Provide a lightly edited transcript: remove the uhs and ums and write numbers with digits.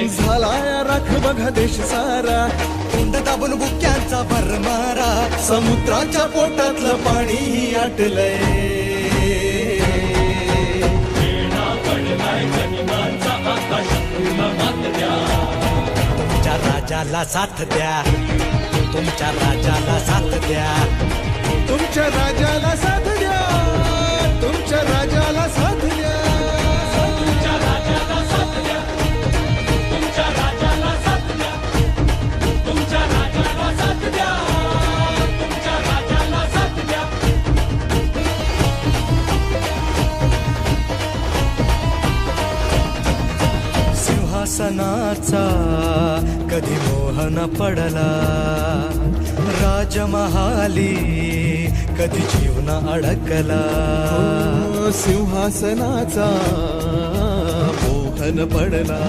झाला राख बघा देश सारा, तोंड दाबून बुक्यांचा भरमारा, समुद्राच्या पोटातलं पाणी आटलंय. तुमच्या राजाला साथ द्या, तुमच्या राजाला साथ द्या, तुमच्या राजाला साथ द्या, तुमच्या राजाला साथ द्या. सिंहासनाचा कधी मोह न पडला, राजमहाली कधी जीव न अडकला. सिंहासनाचा मोहन पडला,